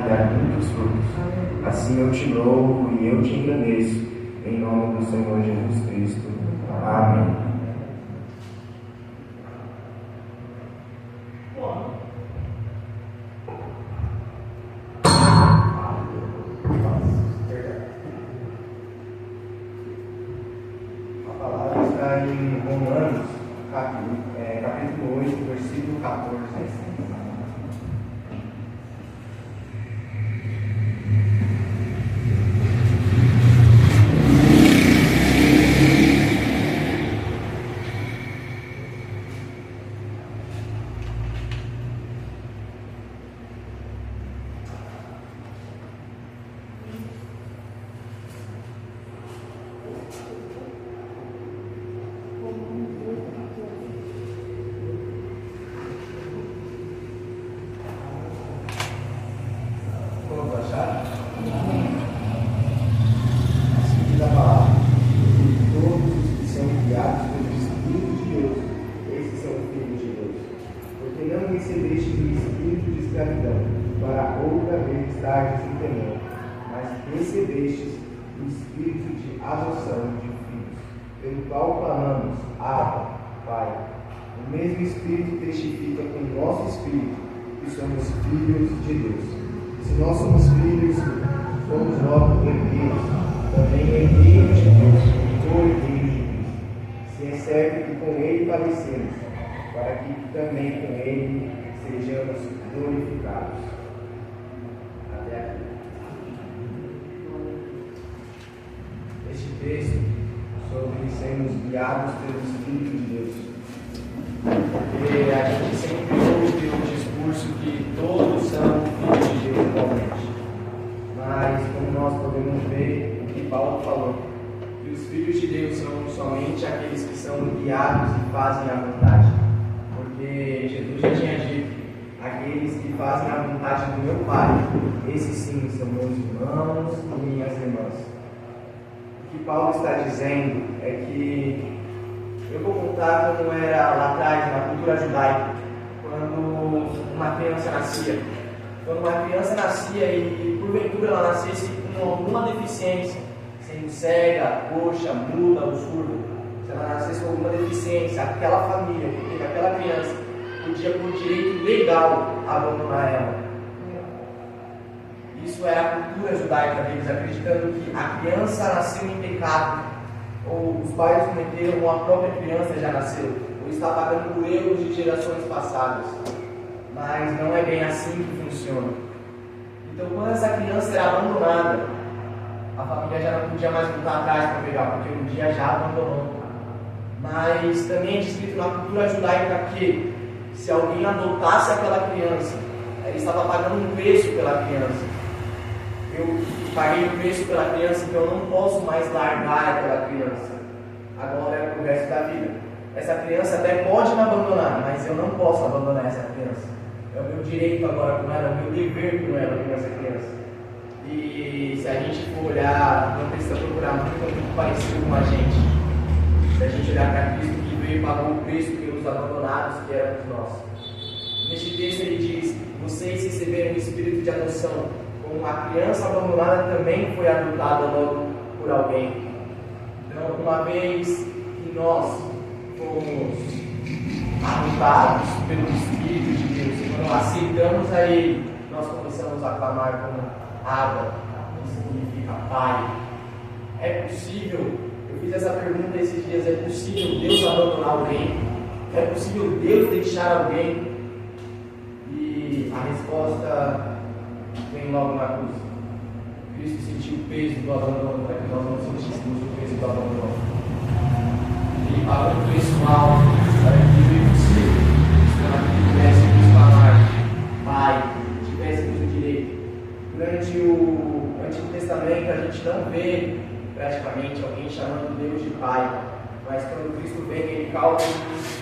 e dar muitos frutos. Assim eu te louvo e eu te engrandeço, em nome do Senhor Jesus Cristo. Amém. A palavra está em Romanos, capítulo 8, versículo 14. Para outra vez estardes em temor, mas recebestes o Espírito de adoção de filhos, pelo qual clamamos, Abba, Pai. O mesmo Espírito testifica com o nosso Espírito que somos filhos de Deus. Se nós somos filhos, somos logo herdeiros, também herdeiros de Deus, co-herdeiros de Cristo. Se é certo que com Ele padecemos, para que também com Ele sejamos glorificados. Este texto sobre sermos guiados pelo Espírito de Deus. Porque a gente sempre ouve o discurso que todos são filhos de Deus igualmente. Mas como nós podemos ver o que Paulo falou, que os filhos de Deus são somente aqueles que são guiados e fazem a vontade. Porque Jesus já tinha dito, aqueles que fazem a vontade do meu Pai, esses sim são meus irmãos e minhas irmãs. O que Paulo está dizendo é que eu vou contar como era lá atrás, na cultura judaica, quando uma criança nascia. Quando uma criança nascia e porventura ela nascesse com alguma deficiência, sendo cega, coxa, muda ou surda, se ela nascesse com alguma deficiência, aquela família, porque aquela criança podia por direito legal abandonar ela. Isso era a cultura judaica deles, acreditando que a criança nasceu em pecado, ou os pais cometeram, ou a própria criança já nasceu, ou está pagando por erros de gerações passadas. Mas não é bem assim que funciona. Então, quando essa criança era abandonada, a família já não podia mais voltar atrás para pegar, porque um dia já abandonou. Mas também é descrito na cultura judaica que, se alguém adotasse aquela criança, ele estava pagando um preço pela criança. Eu paguei um preço pela criança, então eu não posso mais largar aquela criança agora é pro resto da vida. Essa criança até pode me abandonar, mas eu não posso abandonar essa criança. É o meu direito agora com ela, é o meu dever com ela, com essa criança. E se a gente for olhar, não precisa procurar muito parecido com a gente. Se a gente olhar para Cristo que veio e pagou o preço pelos abandonados que éramos nós. Neste texto ele diz: vocês receberam o espírito de adoção. Como a criança abandonada também foi adotada logo por alguém. Então, uma vez que nós fomos adotados pelo Espírito de Deus, e quando aceitamos a Ele, nós começamos a clamar como Abba, que significa Pai. É possível, eu fiz essa pergunta esses dias, é possível Deus abandonar alguém? É possível Deus deixar alguém? E a resposta vem logo na cruz. Cristo sentiu o peso do abandono para que nós não sentíssemos o peso do abandono. Ele pagou um preço alto para que eu e você tivéssemos clamar Pai, tivéssemos o direito. Durante o Antigo Testamento a gente não vê praticamente alguém chamando Deus de Pai, mas quando Cristo vem ele causa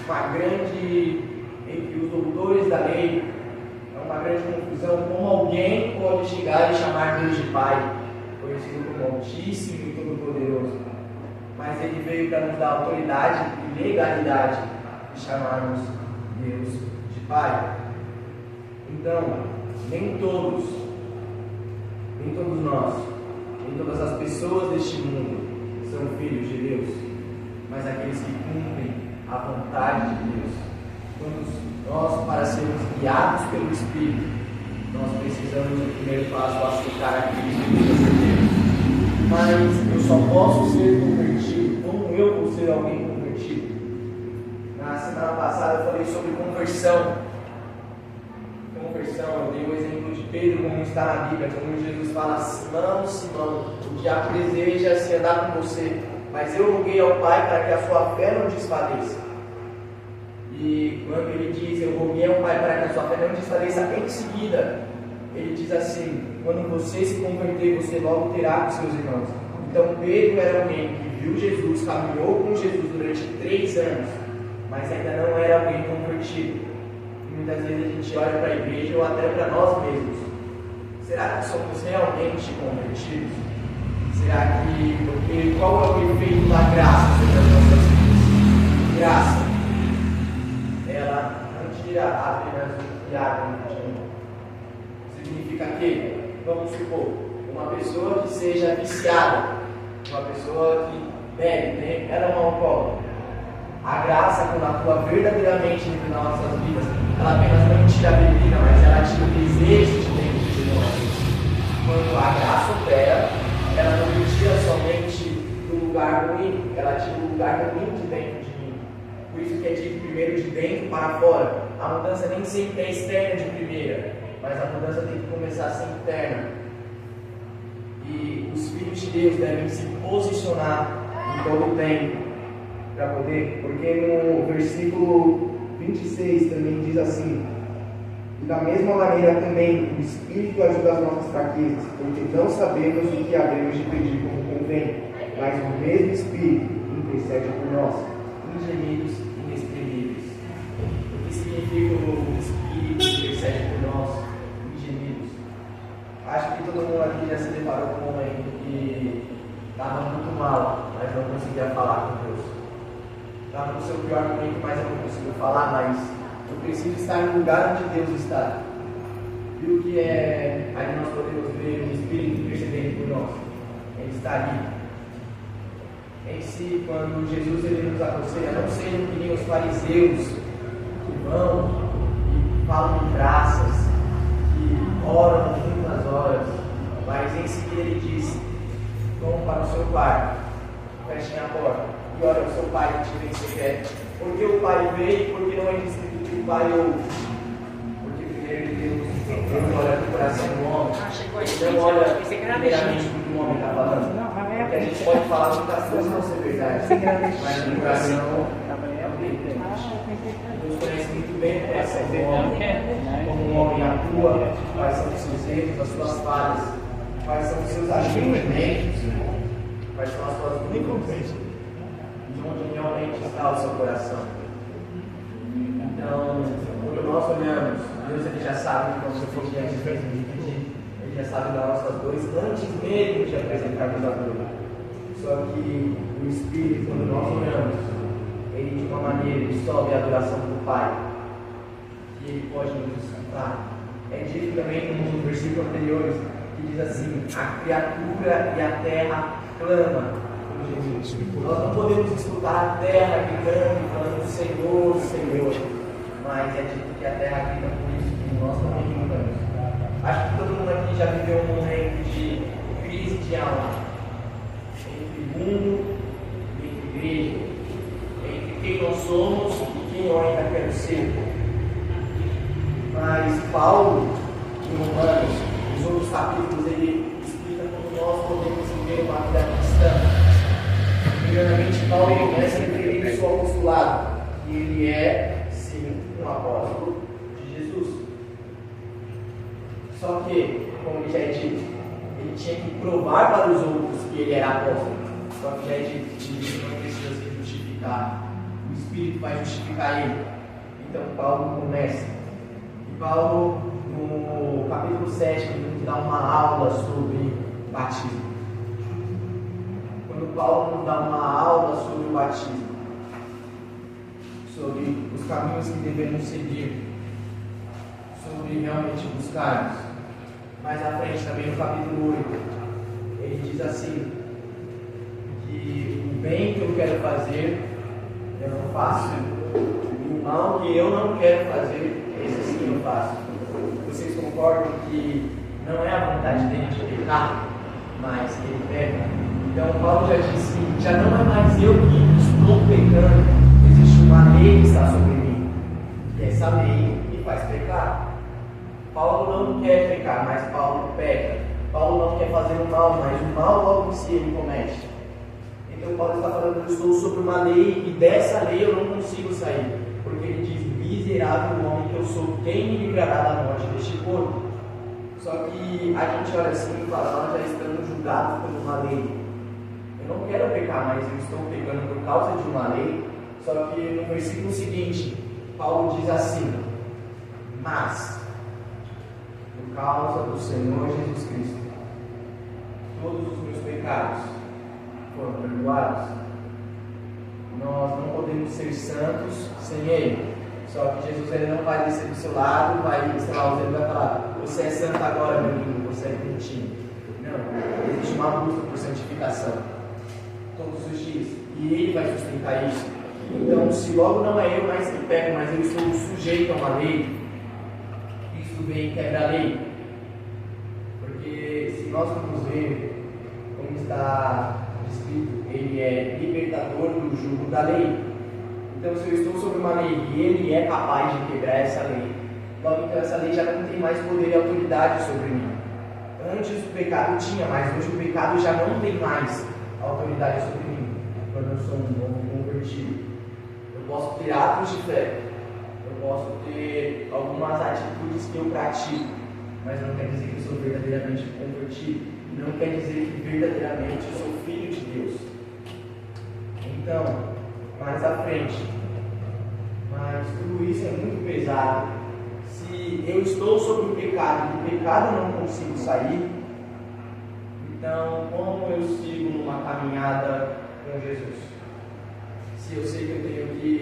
uma grande, entre os doutores da lei, uma grande confusão, como alguém pode chegar e chamar Deus de Pai, conhecido como Altíssimo e Todo-Poderoso. Mas Ele veio para nos dar autoridade e legalidade de chamarmos Deus de Pai. Então, nem todos Nem todos nós, nem todas as pessoas deste mundo são filhos de Deus, mas aqueles que cumprem a vontade de Deus. Nós, para sermos guiados pelo Espírito, nós precisamos do primeiro passo aceitar a Cristo e Deus. Mas eu só posso ser convertido, como eu vou ser alguém convertido? Na semana passada eu falei sobre conversão. Eu dei o exemplo de Pedro, como está na Bíblia, como Jesus fala: Simão, Simão, o diabo deseja se andar com você, mas eu roguei ao Pai para que a sua fé não desfaleça. E quando ele diz, eu roguei ao Pai para que a sua fé não desfaleça, em seguida, ele diz assim: quando você se converter, você logo terá com seus irmãos. Então Pedro era alguém que viu Jesus, caminhou com Jesus durante 3 anos, mas ainda não era alguém convertido. Muitas vezes a gente olha para a igreja ou até para nós mesmos. Será que somos realmente convertidos? Será que, porque qual é o efeito da graça sobre as nossas vidas? Graça, ela não tira apenas o que há dentro de nós. Significa que, vamos supor, uma pessoa que seja viciada, uma pessoa que bebe, ela é uma alcoólatra. A graça, quando atua verdadeiramente nas nossas vidas, ela apenas não tira a bebida, mas ela tira o desejo de dentro de nós. Quando a graça opera, ela não me tira somente do lugar ruim, ela tira o lugar ruim de dentro de mim. Por isso que é dito primeiro de dentro para fora. A mudança nem sempre é externa de primeira, mas a mudança tem que começar a ser interna. E os filhos de Deus devem se posicionar em todo o tempo para poder, porque no versículo 26 também diz assim: e da mesma maneira também o Espírito ajuda as nossas fraquezas, porque não sabemos o que havemos de pedir como convém, mas o mesmo Espírito intercede por nós, em gemidos inexprimíveis. O que significa o Espírito intercede por nós, em gemidos? Acho que todo mundo aqui já se deparou com um momento que estava muito mal, mas não conseguia falar com Deus. Estava no seu pior momento, mas eu não consigo falar, mas eu preciso estar no lugar onde Deus está. E o que é, aí nós podemos ver o Espírito intercedendo por nós. Ele está ali. Em si, quando Jesus ele nos aconselha, não sejam que nem os fariseus que vão e falam de graças, que oram muitas horas, mas em seguida ele diz: vão para o seu quarto, fechem a porta e olha o seu pai que te vem secreto. Porque o pai vê e porque não é escrito que o pai ouve. Porque primeiro Deus olha para o coração do homem, não olha primeiramente o que o homem está falando. Porque a gente pode falar muitas coisas não ser verdade, mas no coração é o que Deus conhece muito bem o coração do homem, como o homem atua, quais são os seus erros, as suas falhas, quais são os seus arrependimentos, quais são as suas dúvidas, de onde realmente está o seu coração. Então, quando nós olhamos, Deus ele já sabe que nós somos Ele já sabe das nossas dores antes mesmo de apresentarmos a dor. Só que o Espírito, quando nós oramos, ele de uma maneira ele sobe a adoração do Pai, e ele pode nos escutar. É dito também no versículo anterior que diz assim: a criatura e a terra clamam. Nós não podemos escutar a terra gritando, falando Senhor, Senhor, mas é dito que a terra grita por isso, que nós também gritamos. Acho que todo mundo aqui já viveu um momento de crise de alma, entre mundo e entre igreja, entre quem nós somos e quem eu ainda quero ser. Mas Paulo, em Romanos, nos outros capítulos, ele explica como nós podemos viver uma vida cristã. Primeiramente, Paulo começa a referir o seu apostolado, e ele é, sim, um apóstolo de Jesus. Só que, como já é dito, ele tinha que provar para os outros que ele era apóstolo. Só que já é dito que ele não precisa se justificar, o Espírito vai justificar ele. Então, Paulo começa. E Paulo, no capítulo 7, ele nos dá uma aula sobre batismo. Paulo nos dá uma aula sobre o batismo, sobre os caminhos que devemos seguir, sobre realmente buscarmos. Mais à frente, também no capítulo 8, ele diz assim, que o bem que eu quero fazer, eu não faço. E o mal que eu não quero fazer, esse sim eu faço. Vocês concordam que não é a vontade dele de pecar, mas que ele peca? Então Paulo já disse que já não é mais eu que estou pecando, existe uma lei que está sobre mim, e essa lei me faz pecar. Paulo não quer pecar, mas Paulo peca. Paulo não quer fazer o mal, mas o mal logo em si ele comete. Então Paulo está falando que eu estou sobre uma lei e dessa lei eu não consigo sair. Porque ele diz, miserável homem que eu sou, quem me livrará da morte deste corpo? Só que a gente olha assim e fala, nós já estamos julgados por uma lei. Eu não quero pecar, mas eu estou pecando por causa de uma lei. Só que no versículo seguinte, Paulo diz assim, mas por causa do Senhor Jesus Cristo, todos os meus pecados foram perdoados. Nós não podemos ser santos sem Ele. Só que Jesus ele não vai descer do seu lado, vai, sei lá, ele vai falar, você é santo agora, meu filho, você é bonitinho. Não, existe uma busca por santificação todos os dias. E Ele vai sustentar isso. Então, se logo não é eu mais que peco, mas eu estou sujeito a uma lei, isso vem quebra a lei. Porque se nós formos ver como está escrito, Ele é libertador do jugo da lei. Então, se eu estou sobre uma lei e Ele é capaz de quebrar essa lei, logo então essa lei já não tem mais poder e autoridade sobre mim. Antes o pecado tinha, mas hoje o pecado já não tem mais autoridade sobre mim, quando eu sou um homem convertido. Eu posso ter atos de fé, eu posso ter algumas atitudes que eu pratico, mas não quer dizer que eu sou verdadeiramente convertido, não quer dizer que verdadeiramente eu sou filho de Deus. Então, mais à frente, mas tudo isso é muito pesado. Se eu estou sobre o pecado e do pecado eu não consigo sair, então como eu sigo numa caminhada com Jesus? Se eu sei que eu tenho que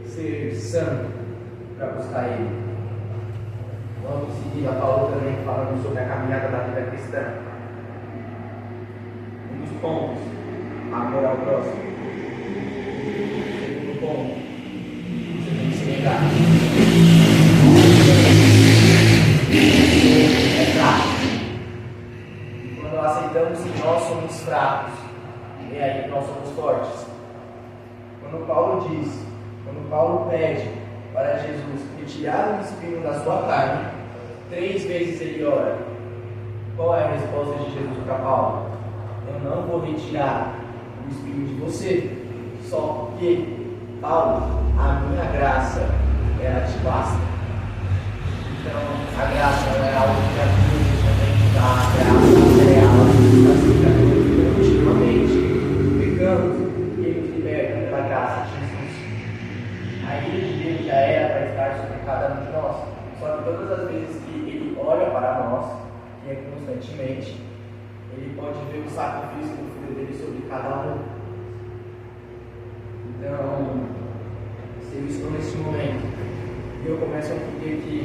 ser santo para buscar Ele. Logo em seguida, Paulo também falando sobre a caminhada da vida cristã. Um dos pontos, amor ao próximo. Segundo ponto, você tem que se negar. É prático. Quando aceitamos que nós somos fracos, é aí que nós somos fortes. Quando Paulo pede para Jesus retirar o espinho da sua carne, 3 vezes ele ora. Qual é a resposta de Jesus para Paulo? Eu não vou retirar o espinho de você, só porque, Paulo, a minha graça, ela te basta. Então, a graça não é algo que a Deus também te dá, a graça é algo que está sempre continuamente pecando. Ele liberta pela graça de Jesus. A ira de Deus já era para estar sobre cada um de nós. Só que todas as vezes que Ele olha para nós, e é constantemente, Ele pode ver o sacrifício do Filho dele sobre cada um. Então, se eu estou nesse momento e eu começo a entender que,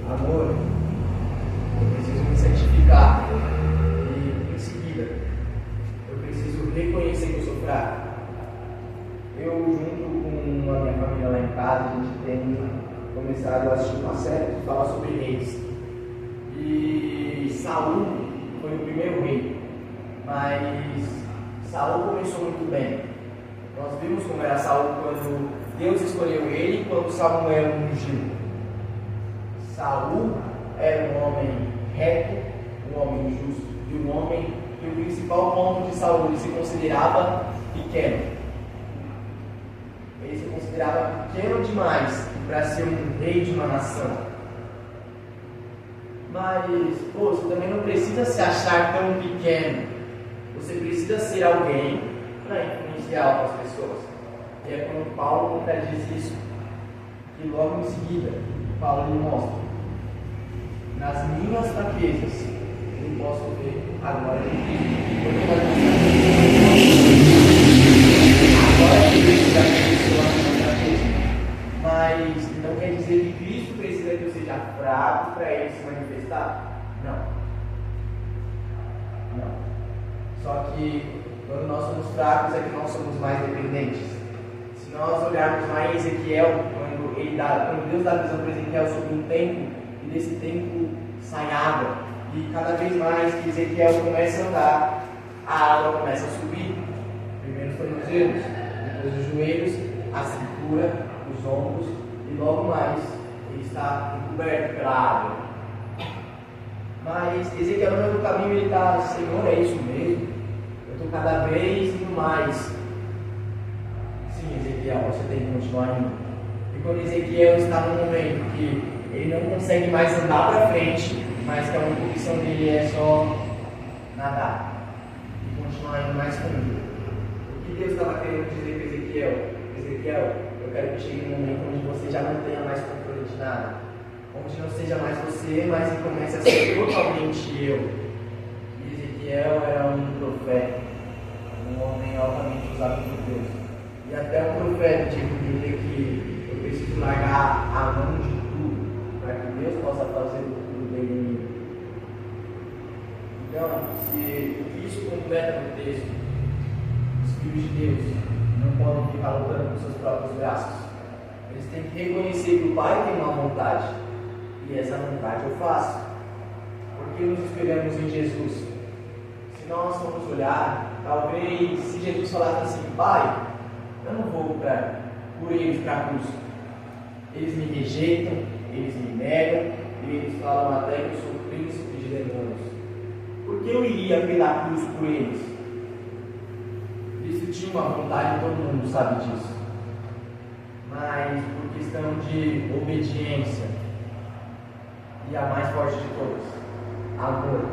amor, eu preciso me santificar, e em seguida, eu preciso reconhecer que eu sou fraco. Eu, junto com a minha família lá em casa, a gente tem começado a assistir uma série que fala sobre reis. E Saul foi o primeiro rei, mas Saul começou muito bem. Nós vimos como era Saul quando Deus escolheu ele e quando Samuel ungiu. Saul era um homem reto, um homem justo, e um homem que o principal ponto de Saul, ele se considerava pequeno. Ele se considerava pequeno demais para ser um rei de uma nação. Mas, você também não precisa se achar tão pequeno. Você precisa ser alguém para influenciar outras pessoas. E é quando Paulo nunca diz isso, que logo em seguida, Paulo lhe mostra: nas minhas fraquezas, eu posso ver a glória de Cristo. Agora que Cristo já conheceu a minha fraqueza, mas não quer dizer que Cristo precisa que eu seja fraco para Ele se manifestar. Não. Não. Só que quando nós somos fracos é que nós somos mais dependentes. Se nós olharmos lá em Ezequiel, quando Deus dá a visão para Ezequiel sobre um templo, e desse templo sai água, e cada vez mais que Ezequiel começa a andar, a água começa a subir. Primeiro os tornozelos, depois os joelhos, a cintura, os ombros, e logo mais ele está encoberto pela água. Mas Ezequiel no meio do caminho ele está, Senhor, é isso mesmo? Eu estou cada vez indo mais. Sim, Ezequiel, você tem que continuar indo. E quando Ezequiel está num momento que ele não consegue mais andar para frente, mas que a única opção dele é só nadar e continuar indo mais fundo. O que Deus estava querendo dizer para Ezequiel? Ezequiel, eu quero que chegue um momento onde você já não tenha mais controle de nada, onde não seja mais você, mas que comece a ser totalmente eu. E Ezequiel era um profeta, um homem altamente usado por Deus. E até um profeta tinha que entender que eu preciso largar a mão de tudo para que Deus possa fazer tudo bem em mim. Então, se isso completa no texto, os filhos de Deus não podem ficar lutando com seus próprios braços. Eles têm que reconhecer que o Pai tem uma vontade, e essa vontade eu faço. Porque nos espelhamos em Jesus. Se nós formos olhar, talvez se Jesus falasse assim: Pai, eu não vou por eles para a cruz. Eles me rejeitam, eles me negam, eles falam até que eu sou príncipe de demônios. Por que eu iria pela cruz por eles? Eles tinham uma vontade, todo mundo sabe disso. Mas por questão de obediência, e a mais forte de todas, amor.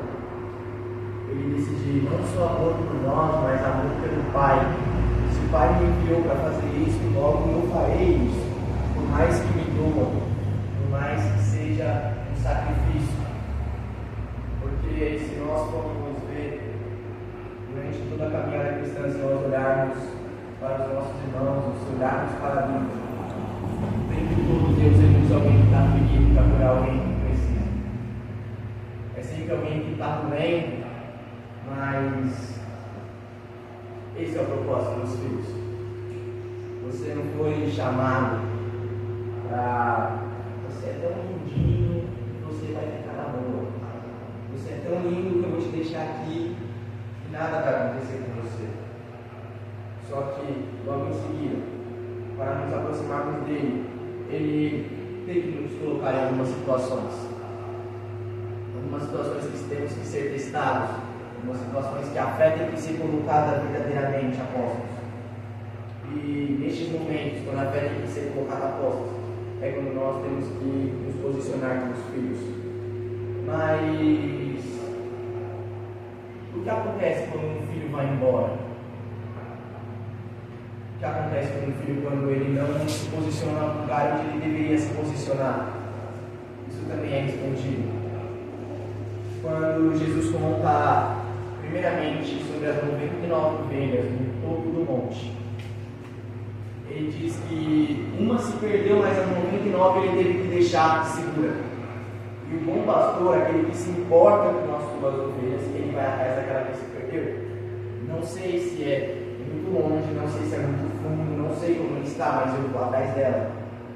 Ele decidiu não só amor por nós, mas amor pelo Pai. Se o Pai me enviou para fazer isso, logo eu farei isso. Por mais que me doa, por mais que seja um sacrifício. Porque se nós formos ver, durante toda a caminhada cristã, se nós olharmos para os nossos irmãos, se olharmos para a Bíblia, o tempo todo Deus ele usa alguém que está ferido para curar alguém que precisa. É sempre alguém que está doendo, mas esse é o propósito dos filhos. Você não foi chamado para. Você é tão lindinho que você vai ficar na boa. Você é tão lindo que eu vou te deixar aqui e nada vai acontecer com você. Só que logo em seguida, para nos aproximarmos dele, ele tem que nos colocar em algumas situações que temos que ser testados, algumas situações que a fé tem que ser colocada verdadeiramente a postos. E nestes momentos, quando a fé tem que ser colocada a postos, é quando nós temos que nos posicionar como os filhos. Mas o que acontece quando um filho vai embora? O que acontece com um filho quando ele não se posiciona no lugar onde ele deveria se posicionar? Isso também é respondido. Quando Jesus conta, primeiramente, sobre as 99 ovelhas no topo do monte, ele diz que uma se perdeu, mas as 99 ele teve que deixar segura. E o bom pastor, aquele que se importa com as suas ovelhas, ele vai atrás daquela que se perdeu. Não sei se é muito longe, não sei se é muito fundo, não sei como ele está, mas eu vou atrás dela.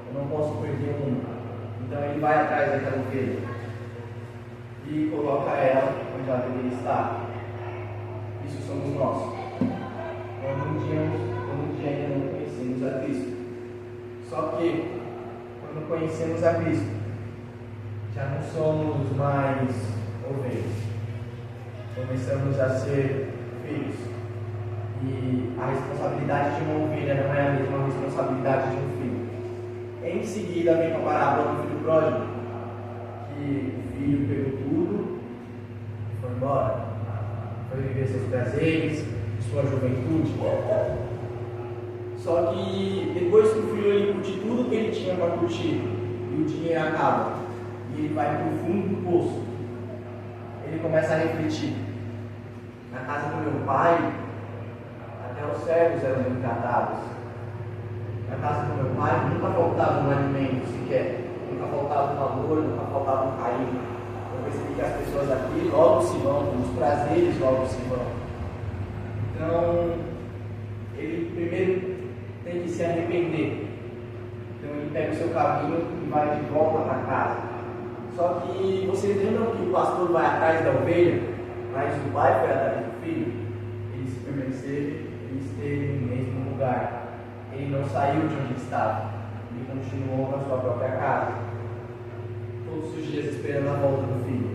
Eu não posso perder uma. Então ele vai atrás daquela ovelha e coloca ela onde ela deveria estar. Isso somos nós. Quando um dia ainda não conhecemos a Cristo. Só que, quando conhecemos a Cristo, já não somos mais ovelhas. Começamos a ser filhos. E a responsabilidade de uma ovelha não é a mesma responsabilidade de um filho. Em seguida vem a parábola do filho pródigo, que o filho pegou tudo e foi embora. Foi viver seus prazeres, sua juventude. Só que depois que o filho ele curte tudo que ele tinha para curtir, e o dinheiro acaba, e ele vai para o fundo do poço, ele começa a refletir. Na casa do meu pai, até os servos eram bem tratados. Na casa do meu pai nunca faltava um alimento sequer, nunca faltava um amor, nunca faltava um carinho. Eu percebi que as pessoas aqui logo se vão, os prazeres logo se vão. Então, ele primeiro tem que se arrepender. Então, ele pega o seu caminho e vai de volta para casa. Só que vocês lembram que o pastor vai atrás da ovelha, mas o pai foi atrás do filho? Ele esteve no mesmo lugar. Ele não saiu de onde estava. Ele continuou na sua própria casa. Todos os dias esperando a volta do filho.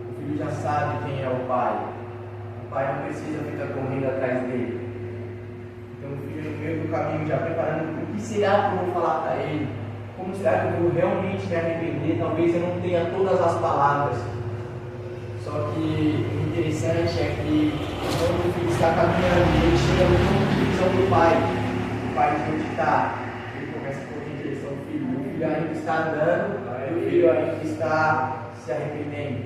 O filho já sabe quem é o pai. O pai não precisa ficar correndo atrás dele. Então o filho no meio do caminho já preparando o que será que eu vou falar para ele? Como será que eu vou realmente me arrepender? Talvez eu não tenha todas as palavras. Só que o interessante é que quando o filho está caminhando, ele chega no ponto de visão do pai. O pai de onde está, ele começa a correr em direção ao filho. O filho ainda está andando, o filho ainda está se arrependendo.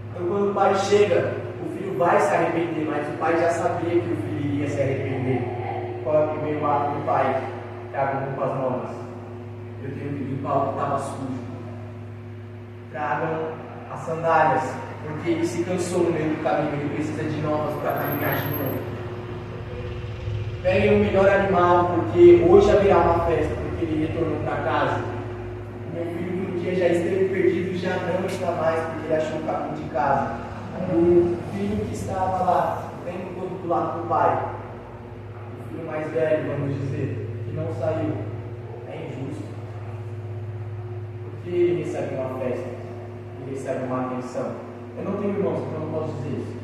Então quando o pai chega, o filho vai se arrepender, mas o pai já sabia que o filho iria se arrepender. Qual é o primeiro ato do pai? Traga roupas novas. Eu tenho que limpar o que estava sujo. Tragam as sandálias, porque ele se cansou no meio do caminho, ele precisa de novas para caminhar de novo. Peguem o melhor animal, porque hoje haverá uma festa, porque ele retornou para casa. Meu filho que um dia já esteve perdido já não está mais, porque ele achou o caminho de casa. O filho que estava lá, vendo todo do lado do pai, o filho mais velho, vamos dizer, que não saiu, é injusto. Porque ele recebe uma festa, ele recebe uma atenção. Eu não tenho irmãos, então eu não posso dizer isso.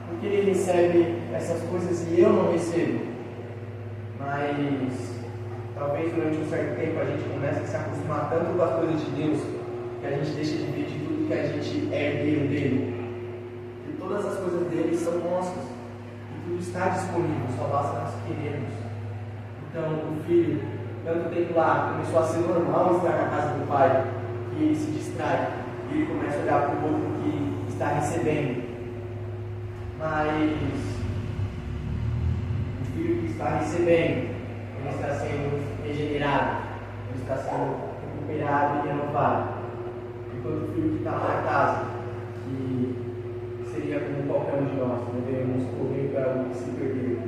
Porque ele recebe essas coisas e eu não recebo. Mas talvez durante um certo tempo a gente comece a se acostumar tanto com as coisas de Deus que a gente deixa de ver de tudo que a gente é herdeiro dele. Que todas as coisas dele são nossas. E tudo está disponível, só basta nós querermos. Então o filho, tanto tempo lá, começou a ser normal estar na casa do pai, que ele se distrai e ele começa a olhar para o outro que está recebendo. Mas o filho que está recebendo, ele está sendo regenerado, ele está sendo recuperado e renovado. Enquanto o filho que está lá na casa, que seria como qualquer um de nós, devemos correr para o que se perdeu,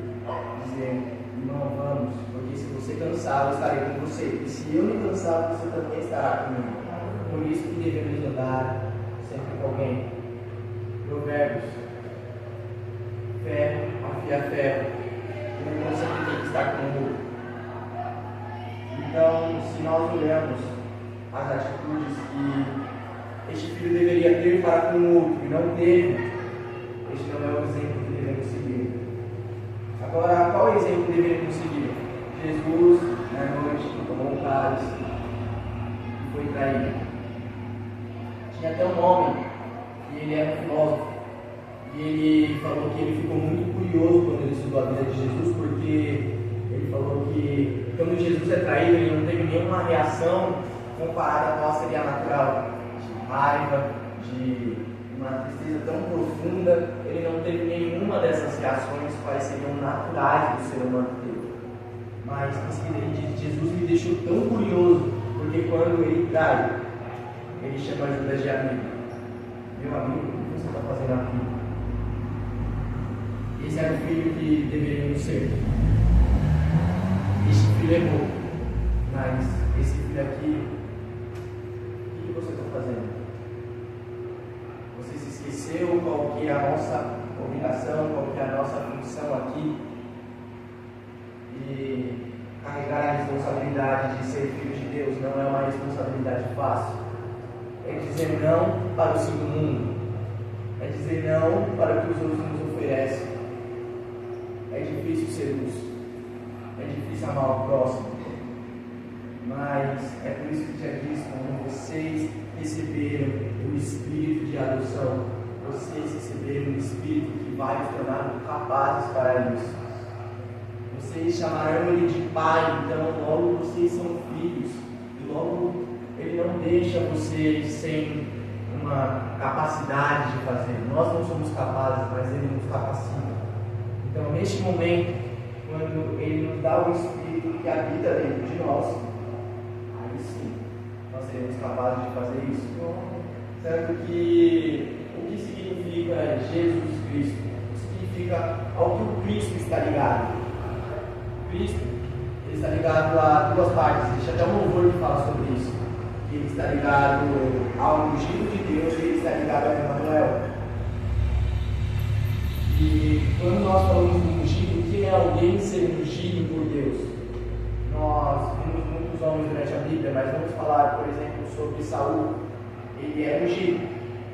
dizendo: irmão, vamos, porque se você cansar, eu estarei com você, e se eu me cansar, você também estará comigo. Por isso que devemos andar sempre com alguém. Provérbios: ferro afia ferro, o irmão sempre tem que estar com o outro. Então, se nós olhamos as atitudes que este filho deveria ter para com o outro e não teve, este não é o exemplo que devemos seguir. Agora, qual exemplo deveríamos seguir? Jesus, na noite, que tomou o cálice e foi traído. Tinha até um homem, e ele era um filósofo, e ele falou que ele ficou muito curioso quando ele estudou a vida de Jesus, porque ele falou que quando Jesus é traído, ele não teve nenhuma reação comparada a qual seria natural, de raiva, de uma tristeza tão profunda. Ele não teve nenhuma dessas reações quais seriam naturais do ser humano ter. Mas Jesus me deixou tão curioso, porque quando ele trai, ele chama Judas de amigo. Meu amigo, o que você está fazendo aqui? Esse era o filho que deveríamos ser. Este filho errou, mas esse filho aqui, o que você está fazendo? Você se esqueceu qual que é a nossa obrigação, qual que é a nossa função aqui? E carregar a responsabilidade de ser filho de Deus não é uma responsabilidade fácil. É dizer não para o sim do mundo. É dizer não para o que os outros nos oferecem. É difícil ser luz. É difícil amar o próximo. Mas é por isso que já disse, quando vocês receberam o Espírito de adoção, vocês receberam o Espírito que vai os tornar capazes para isso. Vocês chamarão ele de pai, então logo vocês são filhos. E logo ele não deixa vocês sem uma capacidade de fazer. Nós não somos capazes, mas ele nos capacita. Então, neste momento, quando ele nos dá o Espírito que habita dentro de nós, aí sim, nós seremos capazes de fazer isso? Certo que o que significa Jesus Cristo? O que significa ao que o Cristo está ligado? O Cristo, ele está ligado a duas partes. Existe até um louvor que fala sobre isso. Ele está ligado ao ungido de Deus e ele está ligado a Emmanuel. E quando nós falamos de ungido, quem é alguém ser ungido por Deus? Nós vimos muitos homens durante a Bíblia, mas vamos falar, por exemplo, sobre Saul. Ele era ungido,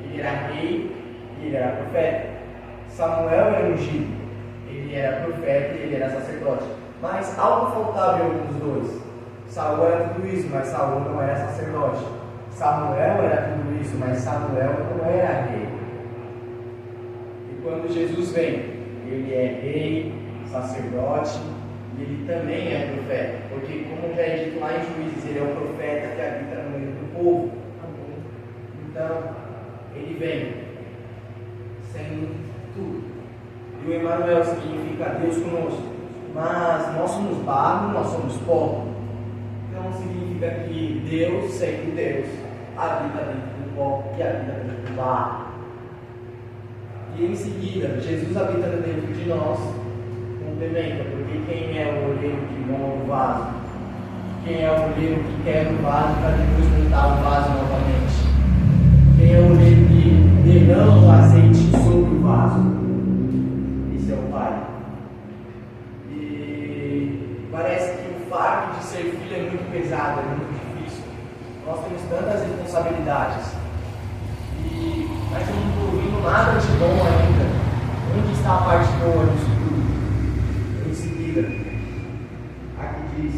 ele era rei e ele era profeta. Samuel era ungido, ele era profeta e ele era sacerdote. Mas algo faltava em algum dos dois. Saul era tudo isso, mas Saul não era sacerdote. Samuel era tudo isso, mas Samuel não era rei. E quando Jesus vem, ele é rei, sacerdote e ele também é profeta. Porque, como já é dito lá em Juízes, ele é o profeta que habita no meio do povo. Então, ele vem sendo tudo. E o Emmanuel significa Deus conosco. Mas nós somos barro, nós somos pó. Então significa que Deus, sendo Deus, habita dentro do pó e habita dentro do barro. E em seguida, Jesus habita dentro de nós, complementa, porque quem é o olheiro que monta o vaso? Quem é o olheiro que quebra o vaso para depois montar o vaso novamente? Quem é o olheiro que derrama o azeite sobre o vaso? Esse é o Pai. E parece que o fardo de ser filho é muito pesado, é muito difícil. Nós temos tantas responsabilidades. Mas eu não estou ouvindo nada de bom ainda. Onde está a parte boa disso tudo? Em seguida, aqui diz,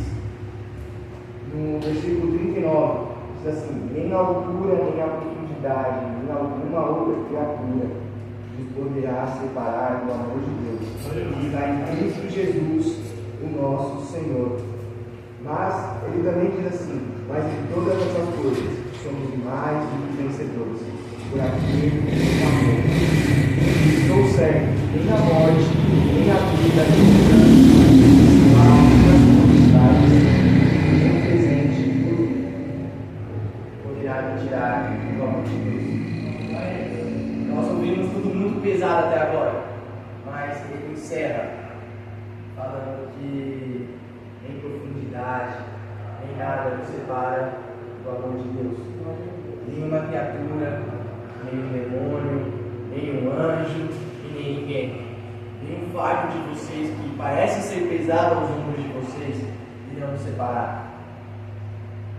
no versículo 39, diz assim: nem na altura, nem na profundidade, nem alguma outra criatura nos poderá separar do amor de Deus, que está em Cristo Jesus, o nosso Senhor. Mas ele também diz assim: mas em todas essas coisas somos mais do que vencedores, por aquele que nos amou. Estou certo que nem na morte, nem na vida, nem na almas, nem no presente, poderá me tirar do amor de Deus. Nós ouvimos tudo muito pesado até agora, mas ele encerra falando que nem profundidade, nem nada nos separa do amor de Deus. Nenhuma criatura, nenhum demônio, nenhum anjo e nem ninguém. Nenhum fardo de vocês que parece ser pesado aos ombros de vocês irão nos separar.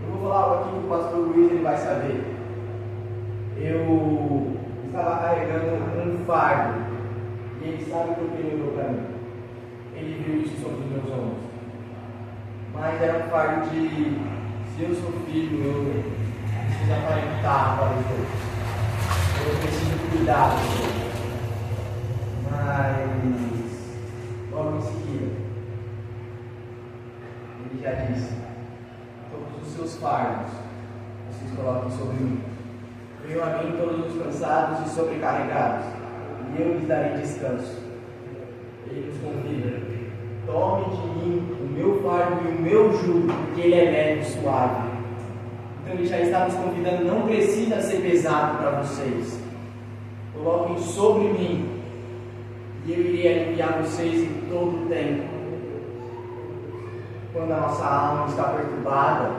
Eu vou falar algo aqui que o pastor Luiz ele vai saber. Eu estava carregando um fardo e ele sabe porque ele olhou para mim. Ele viu isso sobre os meus ombros. Mas era um fardo de: se eu sou filho, eu preciso aparentar para os outros. Eu preciso cuidar dos outros. Mas, logo em seguida, ele já disse: todos os seus fardos vocês coloquem sobre mim. Venham a mim todos os cansados e sobrecarregados, e eu lhes darei descanso. Ele nos convida: tome de mim o meu fardo e o meu jugo, porque ele é leve e suave. Então ele já está nos convidando: não precisa ser pesado para vocês. Coloquem sobre mim, e eu irei aliviar vocês em todo o tempo. Quando a nossa alma está perturbada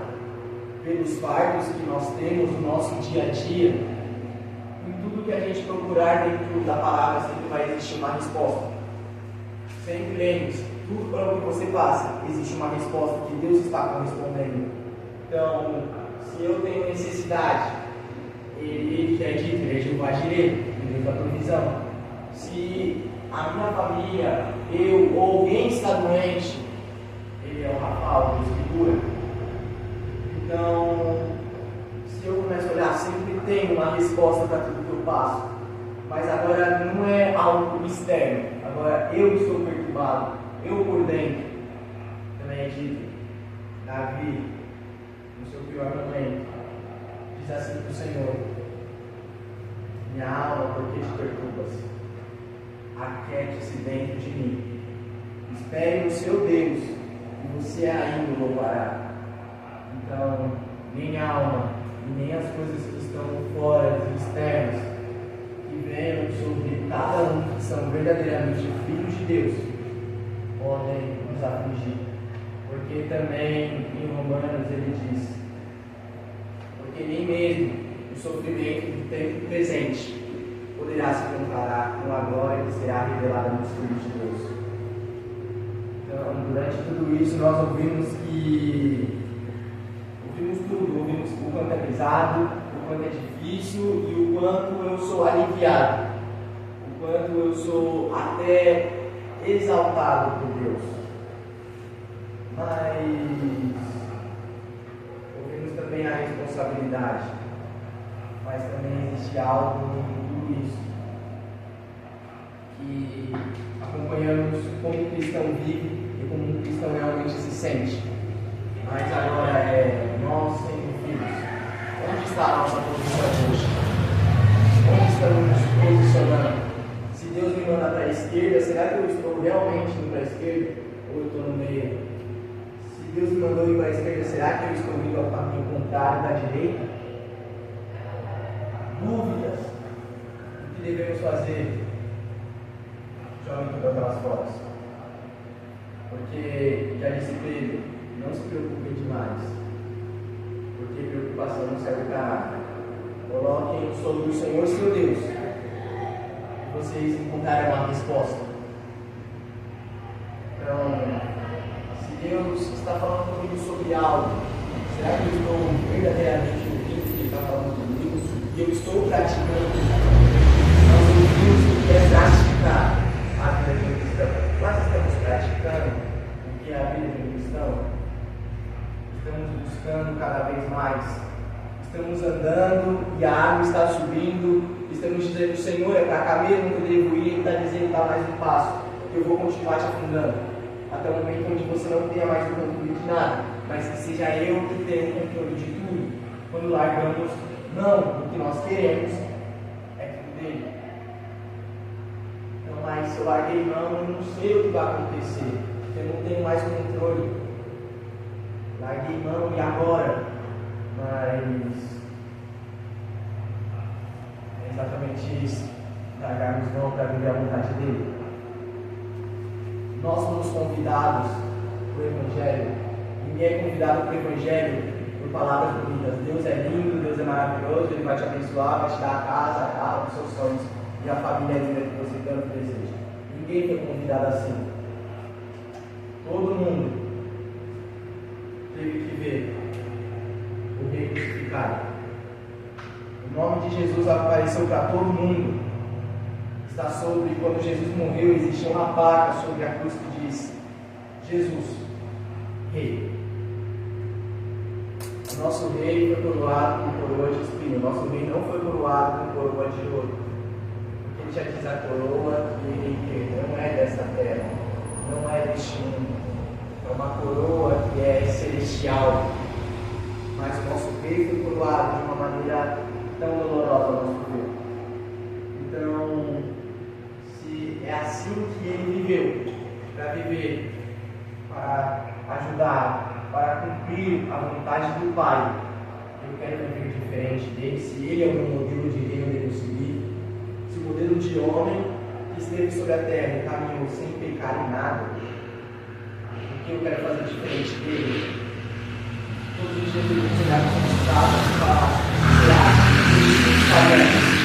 pelos fardos que nós temos no nosso dia a dia, em tudo que a gente procurar dentro da palavra sempre vai existir uma resposta. Sempre lembre-se, tudo para o que você passa, existe uma resposta que Deus está correspondendo. Então, se eu tenho necessidade, ele já é dito, ele é Jeová Jireh, Deus da provisão. Se a minha família, eu ou alguém está doente, ele é o Rafael, Deus que cura. Então, se eu começo a olhar, sempre tem uma resposta para tudo que eu passo. Mas agora não é algo externo. Agora eu estou perturbado, eu por dentro. Também é dito, Davi, no seu pior momento, diz assim para o Senhor: minha alma, por que te perturbas? Aquiete-se dentro de mim. Espere no seu Deus, e você ainda o louvará. Então, minha alma, e nem as coisas que estão fora, externas, que venham sobre cada um que são verdadeiramente filhos de Deus, podem nos afligir. Porque também em Romanos ele diz: porque nem mesmo o sofrimento do tempo presente poderá se comparar com a glória que será revelada nos filhos de Deus. Então, durante tudo isso, nós ouvimos tudo, ouvimos o quanto é pesado, o quanto é difícil e o quanto eu sou aliviado, o quanto eu sou até exaltado por Deus. Mas ouvimos também a responsabilidade, mas também existe algo em tudo isso que acompanhamos como um cristão vive e como um cristão realmente se sente. Mas agora nós sendo filhos, onde está a nossa posição hoje? Onde estamos nos posicionando? Se Deus me manda para a esquerda, será que eu estou realmente indo para a esquerda ou eu estou no meio? Se Deus me mandou ir para a esquerda, será que eu estou indo ao caminho contrário da direita? Dúvidas. O que devemos fazer? Jogue tudo pelas fotos. Porque, já disse Pedro, não se preocupem demais. Porque preocupação não serve para nada. Coloquem sobre o Senhor seu Deus. E vocês encontrarão a resposta. Então, se Deus está falando comigo sobre algo, será que eu estou verdadeiramente ouvindo o que Ele está falando comigo? E eu estou praticando? Nós ouvimos o que é praticar a vida de um cristão. Nós estamos praticando o que é a vida de um cristão? Estamos buscando cada vez mais. Estamos andando e a água está subindo. Estamos dizendo: Senhor, é para cá mesmo que eu devo ir. Ele está dizendo: dá mais um passo. Eu vou continuar te afundando. Até o momento onde você não tenha mais o controle de nada, mas que seja eu que tenha o controle de tudo. Quando largamos, não, o que nós queremos é tudo dele. Então, mas se eu larguei mão, eu não sei o que vai acontecer. Eu não tenho mais controle. Larguei mão e agora? Mas é exatamente isso. Largarmos mão para viver a vontade dele. Nós fomos convidados para o Evangelho. Ninguém é convidado para o Evangelho por palavras bonitas. Deus é lindo, Deus é maravilhoso, Ele vai te abençoar, vai te dar a casa dos seus sonhos e a família linda que você tanto deseja. Ninguém foi convidado assim. Todo mundo teve que ver o Rei crucificado. O nome de Jesus apareceu para todo mundo. Está sobre, quando Jesus morreu, existia uma placa sobre a cruz que diz: Jesus, Rei. O nosso rei foi coroado com coroa de espinho. O nosso rei não foi coroado com coroa de ouro. Porque ele já diz: a coroa que ele não é dessa terra, não é deste mundo. É uma coroa que é celestial. Mas o nosso rei foi coroado de uma maneira tão dolorosa ao nosso ver. Então, se é assim que ele viveu, para viver, para ajudar, para cumprir a vontade do Pai, eu quero viver diferente dele. Se ele é o meu modelo de reino, eu devo seguir. Se o modelo de homem que esteve sobre a terra e caminhou sem pecar em nada, o que eu quero fazer diferente dele? Todos os dias eu vou olhar para o estado e falar: será que ele faria isso?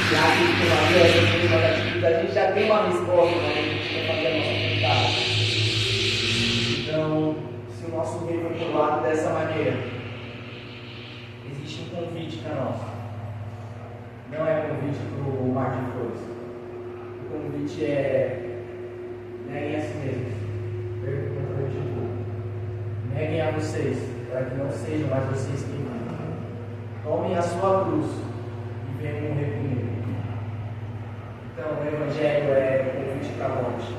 Será que ele tomaria essa mesma atitude? A gente já tem uma resposta, mas a gente vai fazer a nossa vontade. Então, se o nosso rei foi coroado dessa maneira, existe um convite para nós. Não é convite para o mar de flores. O convite é: neguem a si mesmos, percam o controle de tudo. Neguem a vocês, para que não sejam mais vocês que vivem. Tomem a sua cruz e venham morrer comigo. Então, o Evangelho é convite para a morte.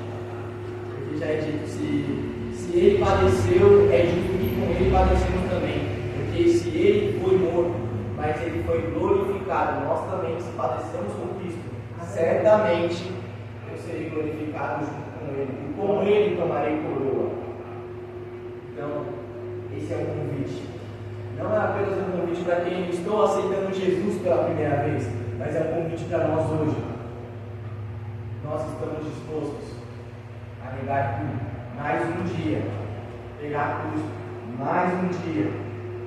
Porque já é dito: se ele padeceu, é justo que com ele padecemos também. Porque se ele foi morto, mas ele foi glorificado, nós também, se padecemos com Cristo, certamente eu serei glorificado junto com ele. E com ele tomarei coroa. Então, esse é o convite. Não é apenas um convite para quem estou aceitando Jesus pela primeira vez, mas é um convite para nós hoje. Nós estamos dispostos a negar tudo, mais um dia, pegar a cruz, mais um dia,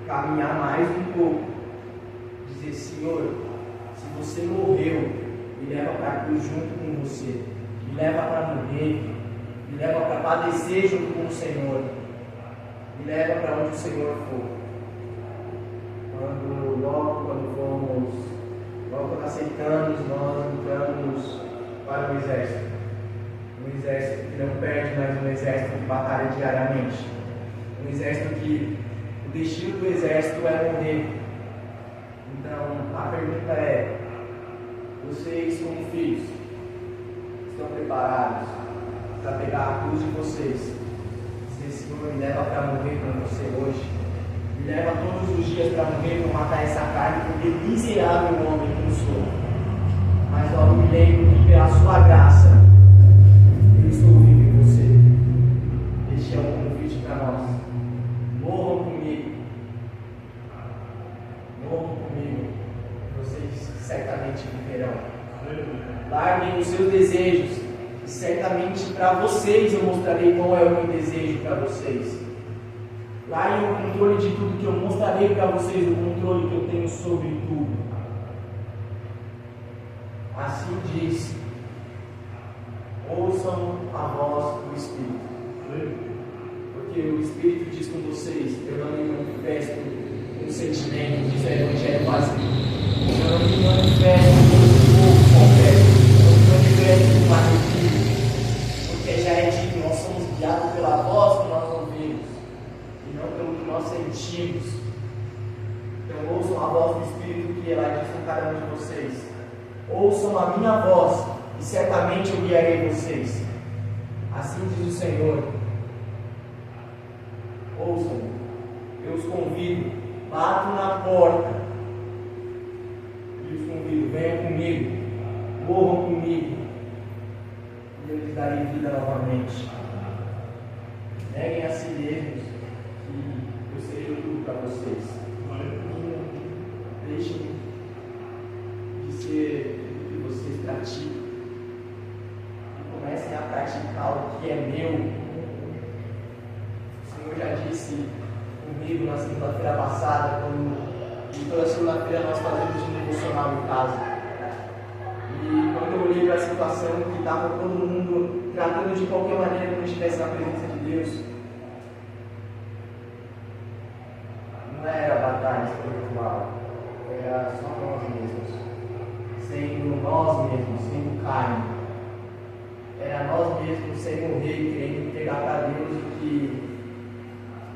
caminhar mais um pouco, dizer: Senhor, se você morreu, me leva para a cruz junto com você, me leva para morrer, me leva para padecer junto com o Senhor, me leva para onde o Senhor for. Quando aceitamos, nós entramos para o exército. Um exército que não perde, mas um exército que batalha diariamente. Um exército que o destino do exército é morrer. Então, a pergunta é: vocês, como filhos, estão preparados para pegar a cruz de vocês? Dizer: Senhor, me leva para morrer com você hoje. Me leva todos os dias para morrer, para matar essa carne, porque miserável homem que eu sou. Mas logo me lembro que pela sua graça eu estou vivo em você. Este é um convite para nós. Morram comigo. Morram comigo. Vocês certamente viverão. Larguem os seus desejos. E certamente para vocês eu mostrarei qual é o meu desejo para vocês. Larguem o controle de tudo, que eu mostrarei para vocês o controle que eu tenho sobre tudo. Assim diz: ouçam a voz do Espírito. Porque o Espírito diz com vocês: eu não me manifesto com sentimentos, diz o Evangelho vazio. Eu não me manifesto com o povo concreto. Eu não me manifesto com arrepio. Porque já é dito, nós somos guiados pela voz que nós ouvimos, e não pelo que nós sentimos. Então ouçam a voz do Espírito que ela diz com cada um de vocês. Ouçam a minha voz, e certamente eu guiarei vocês. Assim diz o Senhor. Ouçam, eu os convido, bato na porta, e os convido: venham comigo, morram comigo, e eu lhes darei vida novamente. Neguem a si mesmos, que eu seja tudo para vocês. Deixem de ser o que vocês praticam e comecem a praticar o que é meu. O Senhor já disse comigo na segunda-feira passada, quando toda segunda-feira nós fazemos um devocional em casa. E quando eu olhei para a situação que estava todo mundo tratando de qualquer maneira que não estivesse na presença de Deus, não era batalha espiritual, era só nós mesmos, sendo nós mesmos, sendo carne. Era nós mesmos sem morrer, querendo entregar para Deus o que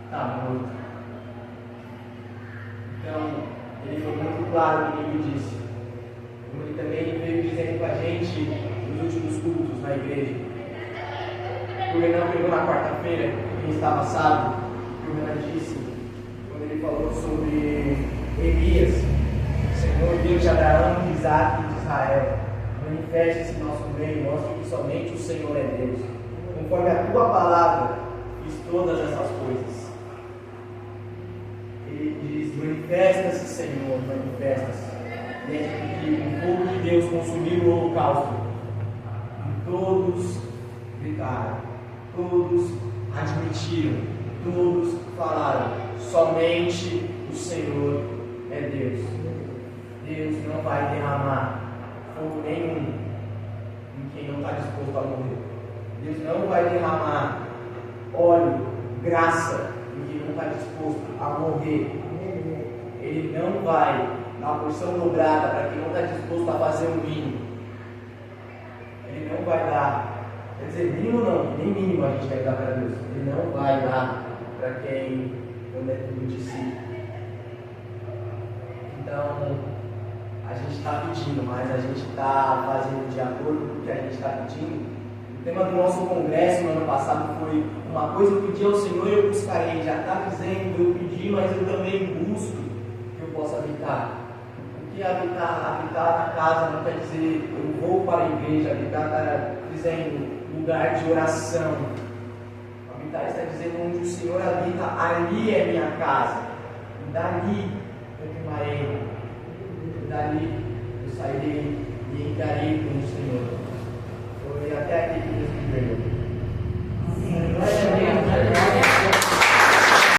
está morto. Então, ele foi muito claro no que ele disse. Como ele também veio dizendo com a gente nos últimos cultos na igreja. O Renan pegou na quarta-feira, quem estava sábado, o Renan disse, quando ele falou sobre Elias: Senhor Deus de Abraão, de Isaac e de Israel, manifeste-se em nosso meio, mostre que somente o Senhor é Deus. Conforme a tua palavra, fiz todas essas coisas. Ele diz: manifesta-se, Senhor, manifesta-se. Desde que o povo de Deus consumiu o holocausto, e todos gritaram, todos admitiram, todos falaram: somente o Senhor é Deus. Deus não vai derramar fogo nenhum em quem não está disposto a morrer. Deus não vai derramar óleo, graça em quem não está disposto a morrer. Ele não vai dar uma porção dobrada para quem não está disposto a fazer o mínimo. Ele não vai dar, quer dizer, mínimo não, nem mínimo a gente deve dar para Deus. Ele não vai dar para quem não é tudo de si. Então, a gente está pedindo, mas a gente está fazendo de acordo com o que a gente está pedindo. O tema do nosso congresso no ano passado foi: uma coisa eu pedi ao Senhor e eu buscarei. Já está dizendo: eu pedi, mas eu também busco que eu possa habitar. Porque habitar na casa não quer dizer eu vou para a igreja. Habitar está dizendo lugar de oração. Habitar está dizendo onde o Senhor habita, ali é minha casa. dali eu tomarei, dali eu sairei e entrarei com